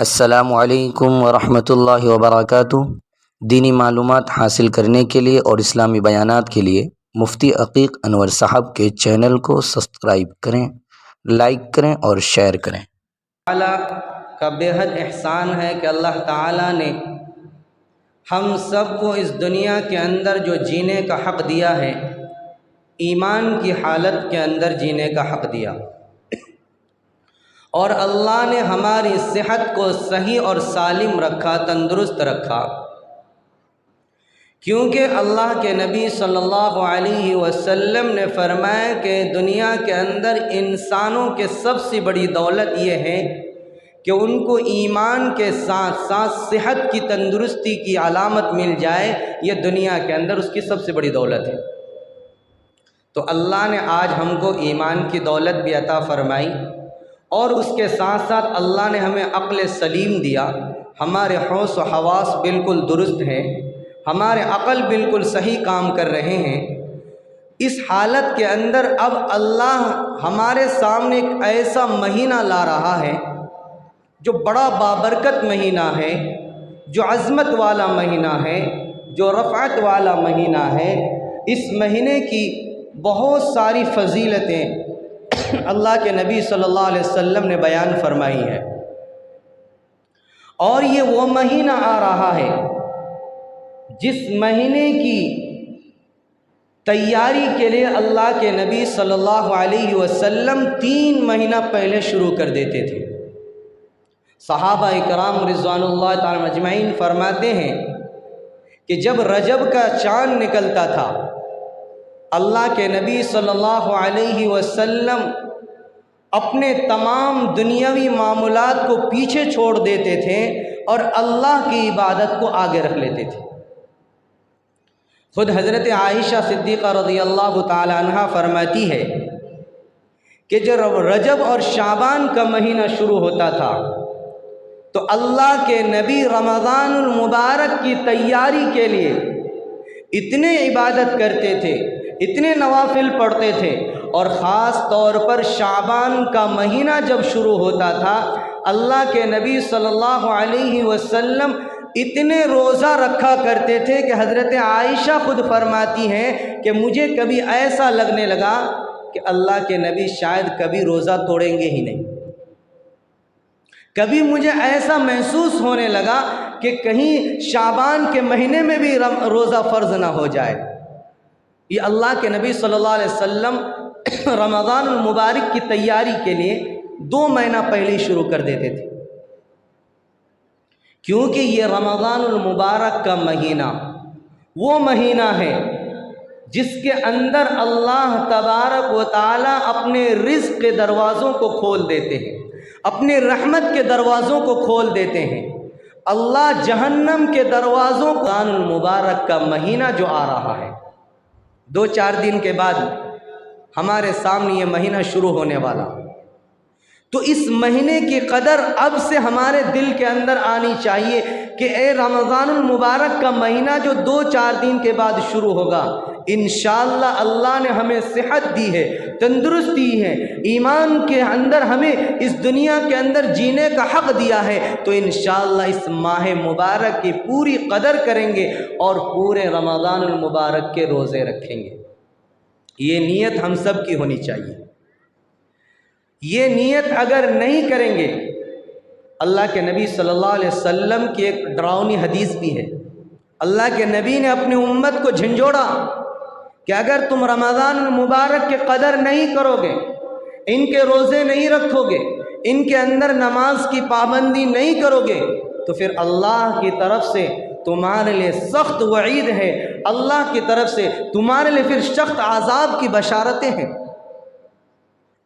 अस्सलामुअलैकुम वरहमतुल्लाहि वबरकातुह। दीनी मालूमात हासिल करने के लिए और इस्लामी बयानात के लिए मुफ्ती अकीक़ अनवर साहब के चैनल को सब्सक्राइब करें, लाइक करें और शेयर करें। ताला का बेहद एहसान है कि अल्लाह ताला ने हम सबको इस दुनिया के अंदर जो जीने का हक़ दिया है, ईमान की हालत के अंदर जीने का हक़ दिया, और अल्लाह ने हमारी सेहत को सही और सालिम रखा, तंदुरुस्त रखा, क्योंकि अल्लाह के नबी सल्लल्लाहु अलैहि वसल्लम ने फरमाया कि दुनिया के अंदर इंसानों के सबसे बड़ी दौलत ये है कि उनको ईमान के साथ साथ सेहत की तंदुरुस्ती की अलामत मिल जाए। ये दुनिया के अंदर उसकी सबसे बड़ी दौलत है। तो अल्लाह ने आज हमको ईमान की दौलत भी अता फरमाई, और उसके साथ साथ अल्लाह ने हमें अक्ल सलीम दिया। हमारे होश व हवास बिल्कुल दुरुस्त हैं, हमारे अक़ल बिल्कुल सही काम कर रहे हैं। इस हालत के अंदर अब अल्लाह हमारे सामने एक ऐसा महीना ला रहा है जो बड़ा बाबरकत महीना है, जो अज़मत वाला महीना है, जो रफ़अत वाला महीना है। इस महीने की बहुत सारी फ़जीलतें अल्लाह के नबी सल्लल्लाहु अलैहि वसल्लम ने बयान फरमाई हैं, और ये वो महीना आ रहा है जिस महीने की तैयारी के लिए अल्लाह के नबी सल्लल्लाहु अलैहि वसल्लम 3 महीना पहले शुरू कर देते थे। सहाबा इकराम रिज़वानुल्लाह ताला अजमईन फरमाते हैं कि जब रजब का चाँद निकलता था, अल्लाह के नबी सल्लल्लाहु अलैहि वसल्लम अपने तमाम दुनियावी मामूलात को पीछे छोड़ देते थे और अल्लाह की इबादत को आगे रख लेते थे। खुद हज़रत आयशा सिद्दीक़ा रज़ियल्लाहु ताला अन्हा फरमाती है कि जब रजब और शाबान का महीना शुरू होता था तो अल्लाह के नबी रमज़ानुल मुबारक की तैयारी के लिए इतने इबादत करते थे, इतने नवाफिल पढ़ते थे, और ख़ास तौर पर शाबान का महीना जब शुरू होता था, अल्लाह के नबी सल्लल्लाहु अलैहि वसल्लम इतने रोज़ा रखा करते थे कि हज़रत आयशा खुद फरमाती हैं कि मुझे कभी ऐसा लगने लगा कि अल्लाह के नबी शायद कभी रोज़ा तोड़ेंगे ही नहीं। कभी मुझे ऐसा महसूस होने लगा कि कहीं शाबान के महीने में भी रोज़ा फ़र्ज़ ना हो जाए। ये अल्लाह के नबी सल्लल्लाहु अलैहि वसल्लम रमज़ानुल मुबारक की तैयारी के लिए 2 महीना पहले ही शुरू कर देते थे, क्योंकि ये रमज़ानुल मुबारक का महीना वो महीना है जिसके अंदर अल्लाह तबारक व ताला अपने रिज़्क़ के दरवाज़ों को खोल देते हैं, अपने रहमत के दरवाज़ों को खोल देते हैं। अल्लाह जहन्नम के दरवाज़ों को, रमज़ानुल मुबारक का महीना जो आ रहा है, 2-4 दिन के बाद हमारे सामने ये महीना शुरू होने वाला, तो इस महीने की कदर अब से हमारे दिल के अंदर आनी चाहिए कि ए रमज़ानुल मुबारक का महीना जो 2-4 दिन के बाद शुरू होगा, इंशाअल्लाह अल्लाह ने हमें सेहत दी है, तंदुरुस्ती है, ईमान के अंदर हमें इस दुनिया के अंदर जीने का हक़ दिया है, तो इंशाअल्लाह इस माह मुबारक की पूरी कदर करेंगे और पूरे रमज़ानुल मुबारक के रोज़े रखेंगे। ये नीयत हम सब की होनी चाहिए। ये नीयत अगर नहीं करेंगे, अल्लाह के नबी सल्लल्लाहु अलैहि वसल्लम की एक डरावनी हदीस भी है। अल्लाह के नबी ने अपनी उम्मत को झंझोड़ा कि अगर तुम रमज़ानुल मुबारक के कदर नहीं करोगे, इनके रोज़े नहीं रखोगे, इनके अंदर नमाज की पाबंदी नहीं करोगे, तो फिर अल्लाह की तरफ से तुम्हारे लिए सख्त वईद है, अल्लाह की तरफ से तुम्हारे लिए फिर सख्त आज़ाब की बशारतें हैं।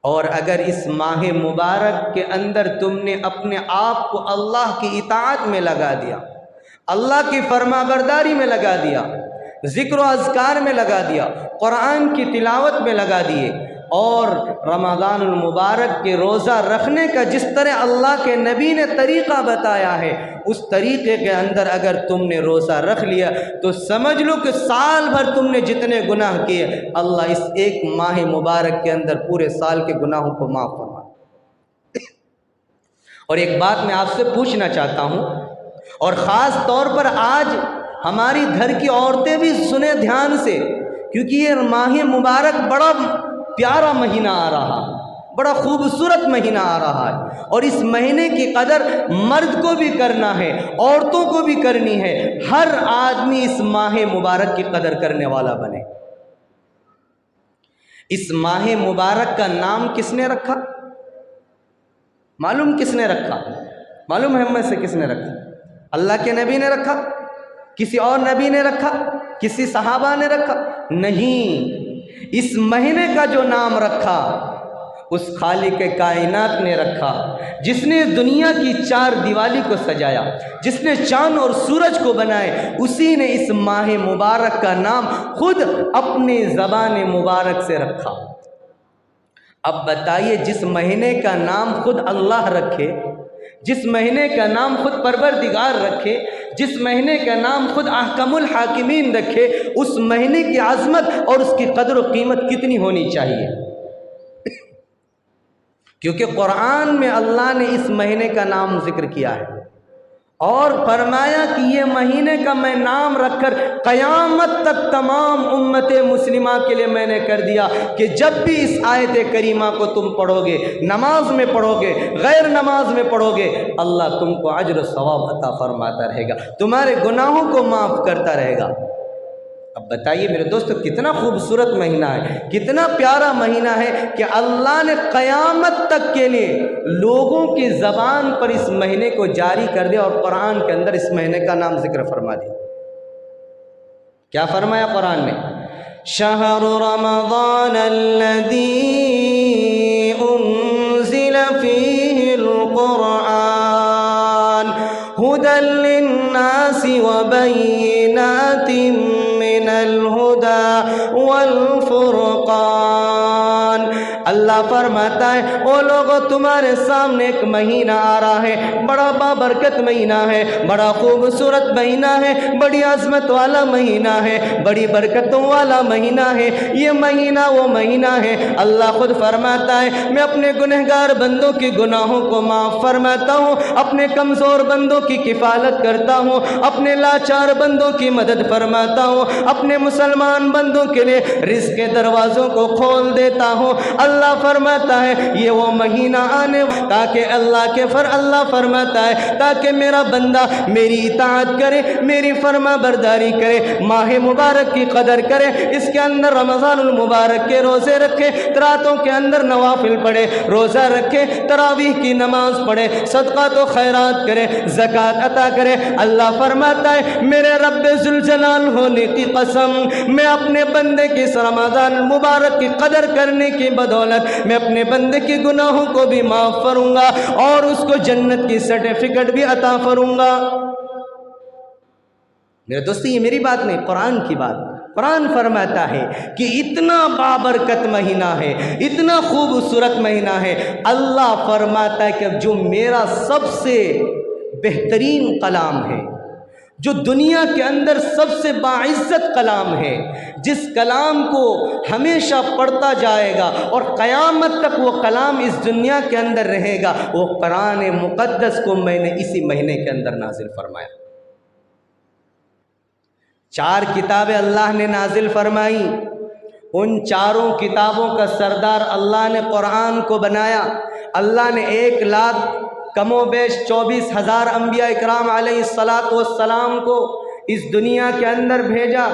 और अगर इस माह मुबारक के अंदर तुमने अपने आप को अल्लाह की इताअत में लगा दिया, अल्लाह की फरमाबरदारी में लगा दिया, ज़िक्र अज़कार में लगा दिया, कुरान की तिलावत में लगा दिए, और रमज़ानुल मुबारक के रोज़ा रखने का जिस तरह अल्लाह के नबी ने तरीक़ा बताया है, उस तरीक़े के अंदर अगर तुमने रोज़ा रख लिया तो समझ लो कि साल भर तुमने जितने गुनाह किए, अल्लाह इस एक माह मुबारक के अंदर पूरे साल के गुनाहों को माफ़ फरमा। और एक बात मैं आपसे पूछना चाहता हूँ, और ख़ास तौर पर आज हमारी घर की औरतें भी सुने ध्यान से, क्योंकि ये माह मुबारक बड़ा प्यारा महीना आ रहा है, बड़ा खूबसूरत महीना आ रहा है, और इस महीने की कदर मर्द को भी करना है, औरतों को भी करनी है। हर आदमी इस माह मुबारक की कदर करने वाला बने। इस माह मुबारक का नाम किसने रखा? मालूम किसने रखा? मालूम है हम में से किसने रखा? अल्लाह के नबी ने रखा? किसी और नबी ने रखा? किसी सहाबा ने रखा? नहीं, इस महीने का जो नाम रखा उस खालिक कायनात ने रखा, जिसने दुनिया की चार दीवाली को सजाया, जिसने चांद और सूरज को बनाए, उसी ने इस माह मुबारक का नाम खुद अपने ज़बान मुबारक से रखा। अब बताइए, जिस महीने का नाम खुद अल्लाह रखे, जिस महीने का नाम खुद परवरदिगार रखे, जिस महीने का नाम खुद अहकमुल हाकिमीन रखे, उस महीने की आज़मत और उसकी कदर व कीमत कितनी होनी चाहिए। क्योंकि कुरान में अल्लाह ने इस महीने का नाम जिक्र किया है और फरमाया कि ये महीने का मैं नाम रखकर क़यामत तक तमाम उम्मत मुस्लिमा के लिए मैंने कर दिया कि जब भी इस आयत करीमा को तुम पढ़ोगे, नमाज में पढ़ोगे, गैर नमाज में पढ़ोगे, अल्लाह तुमको अज्र सवाब अता फरमाता रहेगा, तुम्हारे गुनाहों को माफ़ करता रहेगा। अब बताइए मेरे दोस्तों, कितना खूबसूरत महीना है, कितना प्यारा महीना है कि अल्लाह ने क़यामत तक के लिए लोगों की ज़बान पर इस महीने को जारी कर दिया और कुरान के अंदर इस महीने का नाम जिक्र फरमा दिया। क्या फरमाया कुरान में? शहरु रमज़ान अल्लज़ी उन्ज़िल फ़ीहिल क़ुरआन हुदल लिन्नासि व बय्यिनातिन मिनल हुदा वल फुरक़ान। अल्लाह फरमाता है, ओ लोगों, तुम्हारे सामने एक महीना आ रहा है, बड़ा बाबरकत महीना है, बड़ा खूबसूरत महीना है, बड़ी अज़मत वाला महीना है, बड़ी बरकतों वाला महीना है। ये महीना वो महीना है, अल्लाह खुद फरमाता है, मैं अपने गुनहगार बंदों के गुनाहों को माफ़ फरमाता हूँ, अपने कमज़ोर बंदों की किफ़ालत करता हूँ, अपने लाचार बंदों की मदद फरमाता हूँ, अपने मुसलमान बंदों के लिए रिज़्क़ के दरवाज़ों को खोल देता हूँ। अल्लाह फरमाता है ये वो महीना आने ताकि अल्लाह फरमाता है ताकि मेरा बंदा मेरी इताअत करे, मेरी फरमा बरदारी करे, माह मुबारक की कदर करे, इसके अंदर रमज़ानुल मुबारक के रोज़े रखे, रातों के अंदर नवाफिल पढ़े, रोज़ा रखे, तरावीह की नमाज पढ़े, सदका तो खैरात करे, ज़कात अता करे। अल्लाह फरमाता है मेरे रब्बे ज़ुल जलाल होने की कसम, मैं अपने बंदे की इस रमज़ान मुबारक की कदर करने की बदौलत मैं अपने बंदे के गुनाहों को भी माफ़ करूँगा और उसको जन्नत की सर्टिफिकेट भी अता करूँगा। मेरे दोस्तों, ये मेरी बात नहीं, कुरान की बात। कुरान फरमाता है कि इतना बाबरकत महीना है, इतना खूबसूरत महीना है, अल्लाह फरमाता है कि जो मेरा सबसे बेहतरीन कलाम है, जो दुनिया के अंदर सबसे बाइज़्ज़त कलाम है, जिस कलाम को हमेशा पढ़ता जाएगा और क़यामत तक वो कलाम इस दुनिया के अंदर रहेगा, वो कुरान मुक़द्दस को मैंने इसी महीने के अंदर नाजिल फरमाया। 4 किताबें अल्लाह ने नाजिल फरमाई, उन चारों किताबों का सरदार अल्लाह ने कुरान को बनाया। अल्लाह ने 1 लाख कमोबेश 24,000 अंबिया इकराम अलैहिस्सलातु वस्सलाम को इस दुनिया के अंदर भेजा।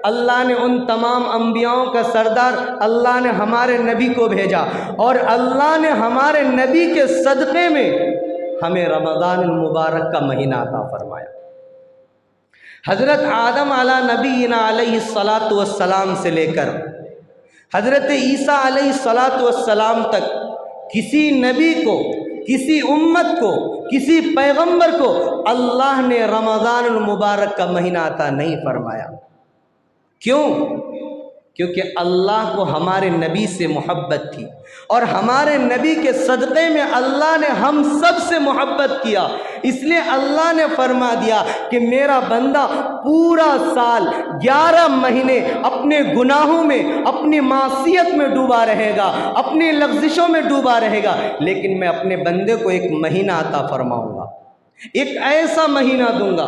अल्लाह ने उन तमाम अंबियाओं का सरदार अल्लाह ने हमारे नबी को भेजा और अल्लाह ने हमारे नबी के सदक़े में हमें रमज़ान मुबारक का महीना अता फरमाया। हज़रत आदम अला नबीना अलैहिस्सलातु वस्सलाम से लेकर हज़रत ईसा अलैहिस्सलातु वस्सलाम तक किसी नबी को, किसी उम्मत को, किसी पैगंबर को अल्लाह ने रमज़ानुल मुबारक का महीना अता नहीं फरमाया। क्यों? क्योंकि अल्लाह को हमारे नबी से मोहब्बत थी और हमारे नबी के सदक़े में अल्लाह ने हम सब से मोहब्बत किया। इसलिए अल्लाह ने फरमा दिया कि मेरा बंदा पूरा साल 11 महीने अपने गुनाहों में, अपनी मासियत में डूबा रहेगा, अपनी लग़्ज़िशों में डूबा रहेगा, लेकिन मैं अपने बंदे को एक महीना अता फरमाऊँगा, एक ऐसा महीना दूंगा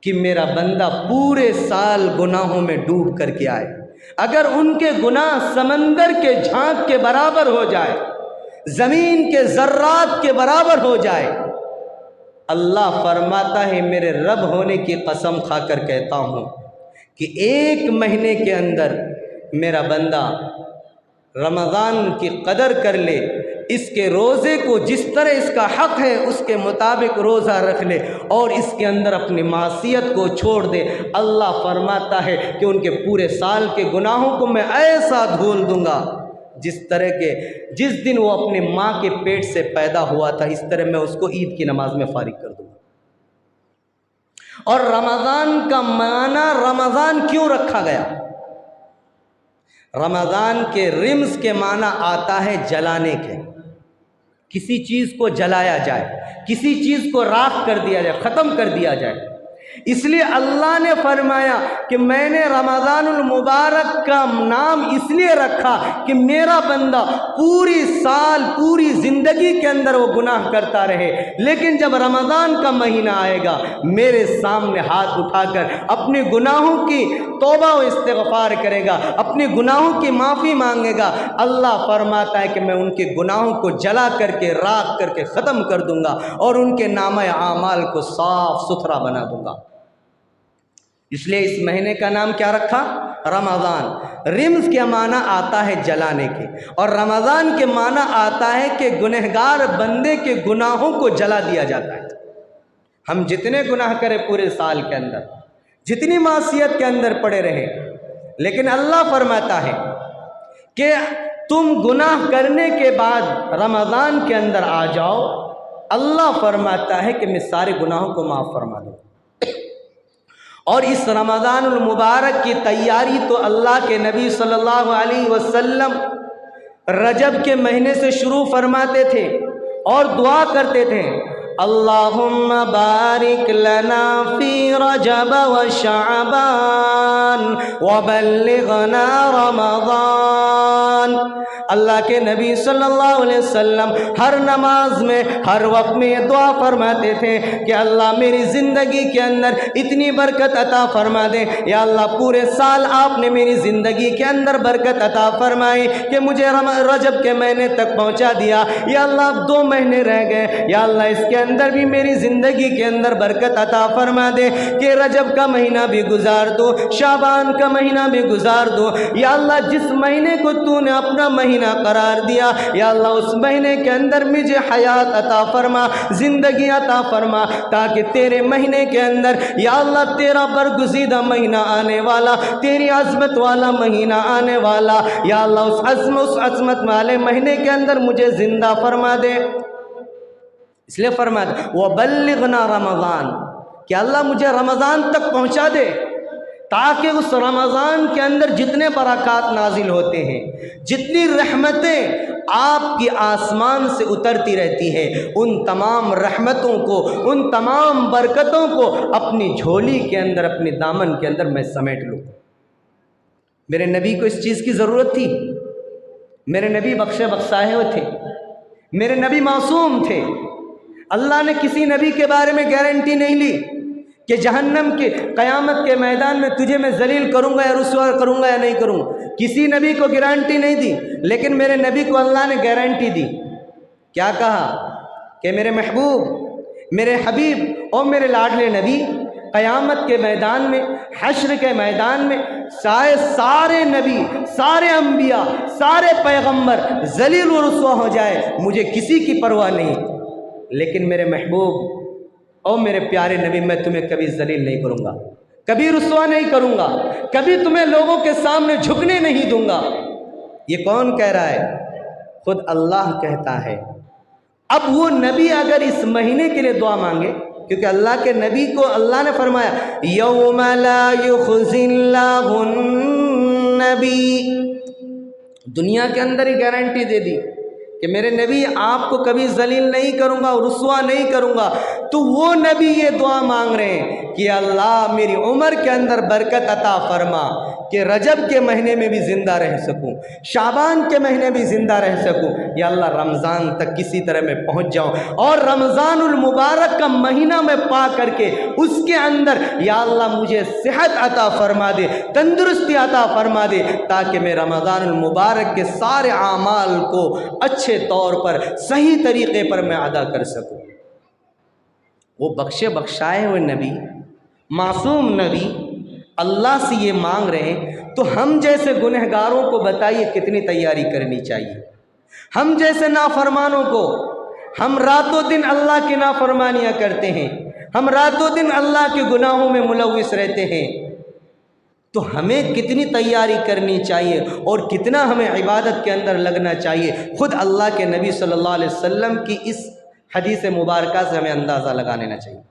कि मेरा बंदा पूरे साल गुनाहों में डूब करके आए। अगर उनके गुनाह समंदर के झाग के बराबर हो जाए, ज़मीन के ज़र्रात के बराबर हो जाए, अल्लाह फरमाता है मेरे रब होने की कसम खाकर कहता हूँ कि 1 महीने के अंदर मेरा बंदा रमज़ान की कदर कर ले, इसके रोज़े को जिस तरह इसका हक़ है उसके मुताबिक रोज़ा रख ले और इसके अंदर अपनी मासियत को छोड़ दे। अल्लाह फरमाता है कि उनके पूरे साल के गुनाहों को मैं ऐसा धुल दूँगा जिस तरह के जिस दिन वो अपनी माँ के पेट से पैदा हुआ था, इस तरह मैं उसको ईद की नमाज में फारिग कर दूँगा। और रमज़ान का माना रमज़ान क्यों रखा गया? रमज़ान के रिम्स के माना आता है जलाने के, किसी चीज़ को जलाया जाए, किसी चीज़ को राख कर दिया जाए, ख़त्म कर दिया जाए। इसलिए अल्लाह ने फरमाया कि मैंने रमज़ानुल मुबारक का नाम इसलिए रखा कि मेरा बंदा पूरी साल, पूरी ज़िंदगी के अंदर वो गुनाह करता रहे, लेकिन जब रमज़ान का महीना आएगा मेरे सामने हाथ उठाकर अपने गुनाहों की तौबा व इस्तिग़फ़ार करेगा, अपने गुनाहों की माफ़ी मांगेगा। अल्लाह फरमाता है कि मैं उनके गुनाहों को जला करके, राख करके ख़त्म कर दूँगा और उनके नामे आमाल को साफ़ सुथरा बना दूँगा। इसलिए इस महीने का नाम क्या रखा? रमज़ान। रिम्स के माना आता है जलाने के, और रमज़ान के माना आता है कि गुनहगार बंदे के गुनाहों को जला दिया जाता है। हम जितने गुनाह करें पूरे साल के अंदर, जितनी मासियत के अंदर पड़े रहे, लेकिन अल्लाह फरमाता है कि तुम गुनाह करने के बाद रमज़ान के अंदर आ जाओ, अल्लाह फरमाता है कि मैं सारे गुनाहों को माफ़ फरमा दूँ। और इस रमज़ानुल मुबारक की तैयारी तो अल्लाह के नबी सल्लल्लाहु अलैहि वसल्लम रजब के महीने से शुरू फरमाते थे और दुआ करते थे, अल्लाहुम्मा बारिक लना फी रजब व शअबान व बल्लिगना रमज़ान। अल्लाह के नबी सल्लल्लाहु अलैहि वसल्लम हर नमाज में, हर वक्त में ये दुआ फरमाते थे कि अल्लाह मेरी ज़िंदगी के अंदर इतनी बरकत अता फरमा दे, या अल्लाह पूरे साल आपने मेरी ज़िंदगी के अंदर बरकत अता फरमाई कि मुझे रजब के महीने तक पहुंचा दिया, या अल्लाह 2 महीने रह गए, या अल्लाह इसके अंदर भी मेरी ज़िंदगी के अंदर बरकत अता फरमा दे कि रजब का महीना भी गुजार दो, शाबान का महीना भी गुजार दो। या अल्लाह जिस महीने को तूने अपना महीना करार दिया, या अल्लाह उस महीने के अंदर मुझे हयात अता फरमा, ज़िंदगी अता फरमा, ताकि तेरे महीने के अंदर या अल्लाह तेरा बरगुज़ीदा महीना आने वाला, तेरी अज़मत वाला महीना आने वाला, या अल्लाह उस अज़मत वाले महीने के अंदर मुझे ज़िंदा फरमा दे। इसलिए फरमा दे व बल्लिगना रमज़ान, कि अल्लाह मुझे रमज़ान तक पहुँचा दे, ताकि उस रमज़ान के अंदर जितने बरक़ात नाजिल होते हैं, जितनी रहमतें आपकी आसमान से उतरती रहती हैं, उन तमाम रहमतों को, उन तमाम बरकतों को अपनी झोली के अंदर, अपने दामन के अंदर मैं समेट लूँ। मेरे नबी को इस चीज़ की ज़रूरत थी। मेरे नबी बख्शे बख्शाए हुए थे, मेरे नबी मासूम थे। अल्लाह ने किसी नबी के बारे में गारंटी नहीं ली कि जहन्नम के क़यामत के मैदान में तुझे मैं जलील करूँगा या रुसवा करूँगा या नहीं करूँगा। किसी नबी को गारंटी नहीं दी, लेकिन मेरे नबी को अल्लाह ने गारंटी दी। क्या कहा कि मेरे महबूब, मेरे हबीब और मेरे लाडले नबी क़यामत के मैदान में, हश्र के मैदान में सारे नबी, सारे अम्बिया, सारे पैगम्बर जलील व रुसवा हो जाए, मुझे किसी की परवाह नहीं, लेकिन मेरे महबूब और मेरे प्यारे नबी, मैं तुम्हें कभी जलील नहीं करूँगा, कभी रुसवा नहीं करूँगा, कभी तुम्हें लोगों के सामने झुकने नहीं दूंगा। ये कौन कह रहा है? खुद अल्लाह कहता है। अब वो नबी अगर इस महीने के लिए दुआ मांगे, क्योंकि अल्लाह के नबी को अल्लाह ने फरमाया यौम ला युख़ज़िल्लाहुन नबी, दुनिया के अंदर ही गारंटी दे दी कि मेरे नबी आपको कभी जलील नहीं करूँगा, रुसवा नहीं करूँगा। तो वो नबी ये दुआ मांग रहे हैं कि अल्लाह मेरी उम्र के अंदर बरकत अता फरमा कि रजब के महीने में भी ज़िंदा रह सकूं, शाबान के महीने भी ज़िंदा रह सकूं, या अल्लाह रमज़ान तक किसी तरह मैं पहुंच जाऊं और रमज़ानुल मुबारक का महीना मैं पा करके उसके अंदर या अल्लाह मुझे सेहत अता फरमा दे, तंदुरुस्ती अता फरमा दे, ताकि मैं रमज़ानुल मुबारक के सारे आमाल को अच्छे तौर पर सही तरीक़े पर मैं अदा कर सकूं। वो बख्शे बख्शाए हुए नबी, मासूम नबी अल्लाह से ये मांग रहे हैं, तो हम जैसे गुनहगारों को बताइए कितनी तैयारी करनी चाहिए। हम जैसे नाफरमानों को, हम रातों दिन अल्लाह की नाफरमानियाँ करते हैं, हम रातों दिन अल्लाह के गुनाहों में मुलव्विस रहते हैं, तो हमें कितनी तैयारी करनी चाहिए और कितना हमें इबादत के अंदर लगना चाहिए। खुद अल्लाह के नबी सल्लल्लाहु अलैहि वसल्लम की इस हदीस मुबारका से हमें अंदाज़ा लगा लेना चाहिए।